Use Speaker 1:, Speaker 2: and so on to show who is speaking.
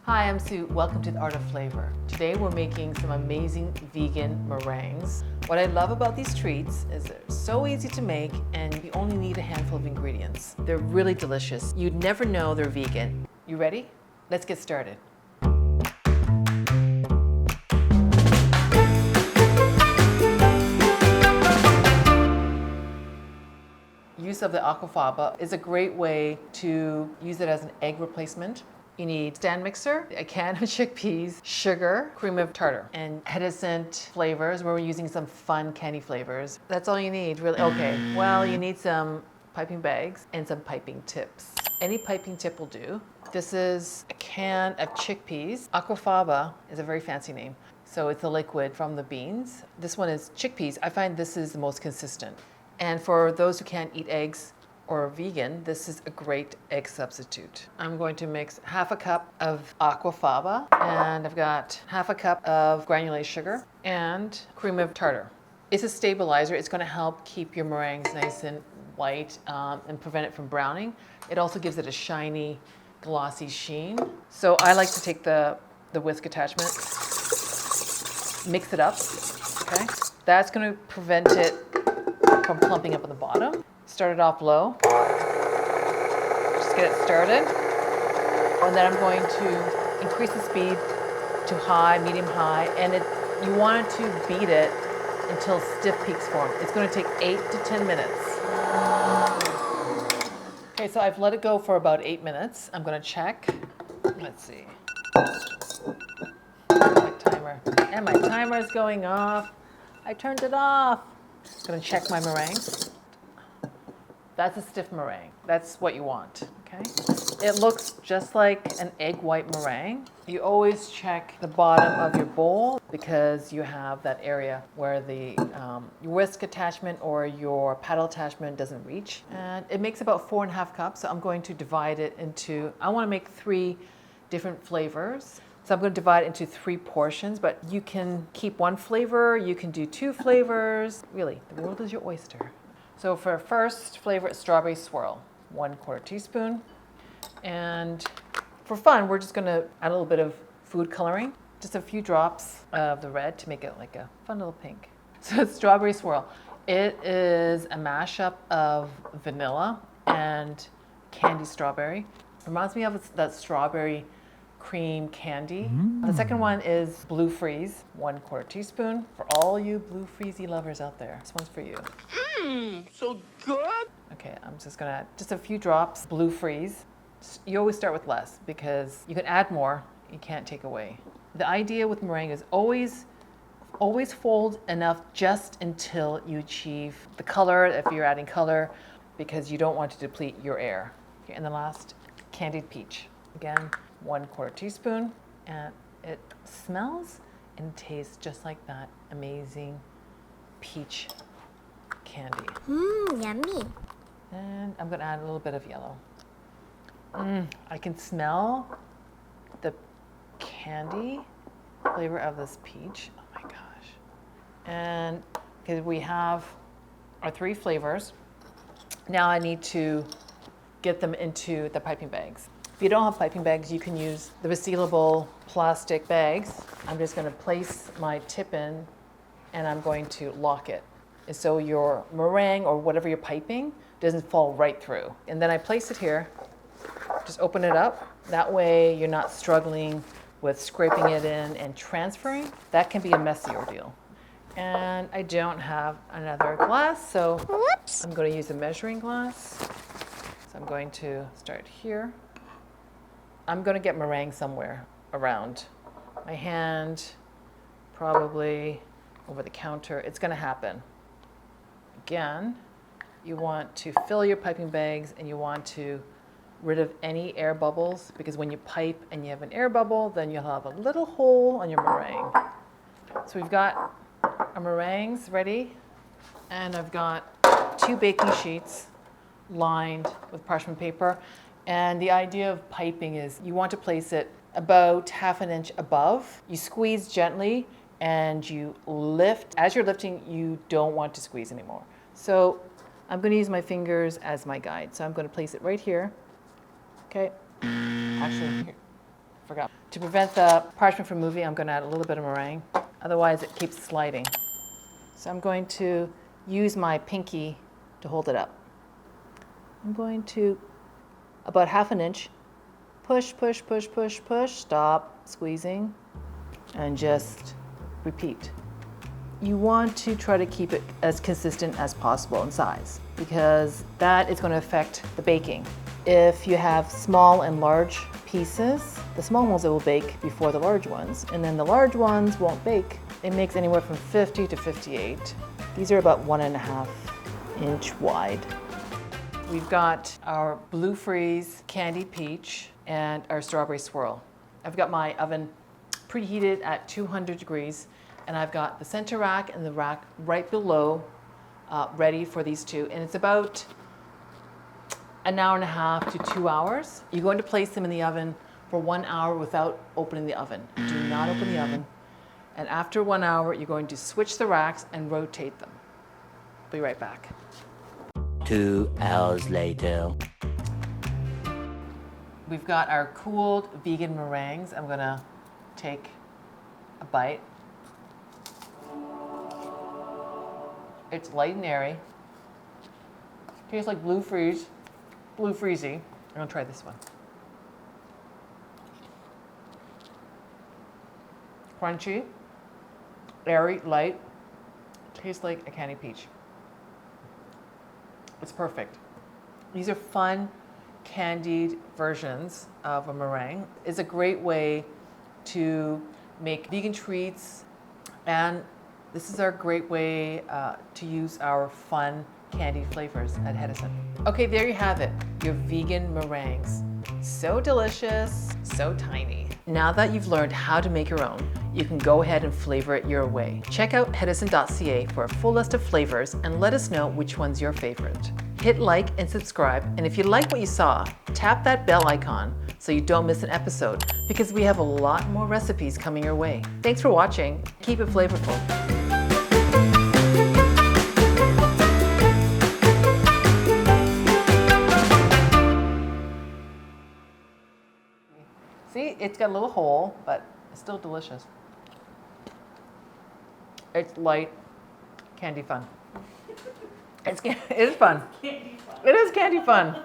Speaker 1: Hi, I'm Sue. Welcome to the Art of Flavor. Today we're making some amazing vegan meringues. What I love about these treats is they're so easy to make and you only need a handful of ingredients. They're really delicious. You'd never know they're vegan. You ready? Let's get started. Use of the Aquafaba is a great way to use it as an egg replacement. You need stand mixer, a can of chickpeas, sugar, cream of tartar, and Edisant flavors where we're using some fun candy flavors. That's all you need, really. Okay, well, you need some piping bags and some piping tips. Any piping tip will do. This is a can of chickpeas. Aquafaba is a very fancy name. So it's a liquid from the beans. This one is chickpeas. I find this is the most consistent. And for those who can't eat eggs or are vegan, this is a great egg substitute. I'm going to mix half a cup of Aquafaba, and I've got half a cup of granulated sugar and cream of tartar. It's a stabilizer. It's going to help keep your meringues nice and white and prevent it from browning. It also gives it a shiny, glossy sheen. So I like to take the whisk attachment, mix it up, okay? That's going to prevent it from clumping up at the bottom. Start it off low. Just get it started. And then I'm going to increase the speed to high, medium high, and you want to beat it until stiff peaks form. It's going to take 8 to 10 minutes. Okay, so I've let it go for about 8 minutes. I'm going to check. Let's see. My timer. And my timer is going off. I turned it off. I'm going to check my meringue. That's a stiff meringue. That's what you want, okay? It looks just like an egg white meringue. You always check the bottom of your bowl because you have that area where the your whisk attachment or your paddle attachment doesn't reach. And it makes about 4.5 cups, so I'm going to divide it into, I want to make 3 different flavors. So I'm going to divide it into 3 portions, but you can keep 1 flavor, you can do 2 flavors. Really, the world is your oyster. So for our first flavor, it's strawberry swirl, 1/4 teaspoon. And for fun, we're just going to add a little bit of food coloring, just a few drops of the red to make it like a fun little pink. So it's strawberry swirl. It is a mashup of vanilla and candy strawberry. Reminds me of that strawberry cream candy. The second one is blue freeze, 1/4 teaspoon. For all you blue freezy lovers out there, this one's for you.
Speaker 2: So good.
Speaker 1: Okay, I'm just gonna add just a few drops blue freeze. You always start with less because you can add more, you can't take away. The idea with meringue is always fold enough just until you achieve the color, if you're adding color, because you don't want to deplete your air. Okay, and the last, candied peach. Again, 1/4 teaspoon, and it smells and tastes just like that amazing peach candy.
Speaker 3: Yummy.
Speaker 1: And I'm going to add a little bit of yellow. I can smell the candy flavor of this peach. Oh my gosh. And because we have our 3 flavors, now I need to get them into the piping bags. If you don't have piping bags, you can use the resealable plastic bags. I'm just going to place my tip in and I'm going to lock it. And so your meringue or whatever you're piping doesn't fall right through. And then I place it here, just open it up. That way you're not struggling with scraping it in and transferring. That can be a messy ordeal. And I don't have another glass, so
Speaker 3: Whoops.
Speaker 1: I'm going to use a measuring glass. So I'm going to start here. I'm going to get meringue somewhere around my hand, probably over the counter. It's going to happen. Again, you want to fill your piping bags and you want to rid of any air bubbles, because when you pipe and you have an air bubble, then you'll have a little hole on your meringue. So we've got our meringues ready, and I've got 2 baking sheets lined with parchment paper. And the idea of piping is you want to place it about 1/2 inch above. You squeeze gently and you lift. As you're lifting, you don't want to squeeze anymore. So I'm going to use my fingers as my guide. So I'm going to place it right here. Okay. Actually, here. Forgot. To prevent the parchment from moving, I'm going to add a little bit of meringue. Otherwise, it keeps sliding. So I'm going to use my pinky to hold it up. I'm going to, about 1/2 inch, push, push, push, push, push, stop squeezing, and just repeat. You want to try to keep it as consistent as possible in size because that is going to affect the baking. If you have small and large pieces, the small ones will bake before the large ones, and then the large ones won't bake. It makes anywhere from 50 to 58. These are about 1.5 inch wide. We've got our blue freeze candied peach and our strawberry swirl. I've got my oven preheated at 200 degrees, and I've got the center rack and the rack right below ready for these two. And it's about 1.5 to 2 hours. You're going to place them in the oven for 1 hour without opening the oven. Do not open the oven. And after 1 hour, you're going to switch the racks and rotate them. Be right back.
Speaker 3: 2 hours later.
Speaker 1: We've got our cooled vegan meringues. I'm gonna take a bite. It's light and airy. Tastes like blue freezy. I'm gonna try this one. Crunchy, airy, light. Tastes like a candied peach. It's perfect. These are fun, candied versions of a meringue. It's a great way to make vegan treats, and this is our great way to use our fun candied flavors at Hedison. Okay, there you have it, your vegan meringues. So delicious, so tiny. Now that you've learned how to make your own, you can go ahead and flavor it your way. Check out hedison.ca for a full list of flavors and let us know which one's your favorite. Hit like and subscribe, and if you like what you saw, tap that bell icon so you don't miss an episode, because we have a lot more recipes coming your way. Thanks for watching. Keep it flavorful. See, it's got a little hole, but it's still delicious. It's light, candy fun. It is fun. It is candy fun.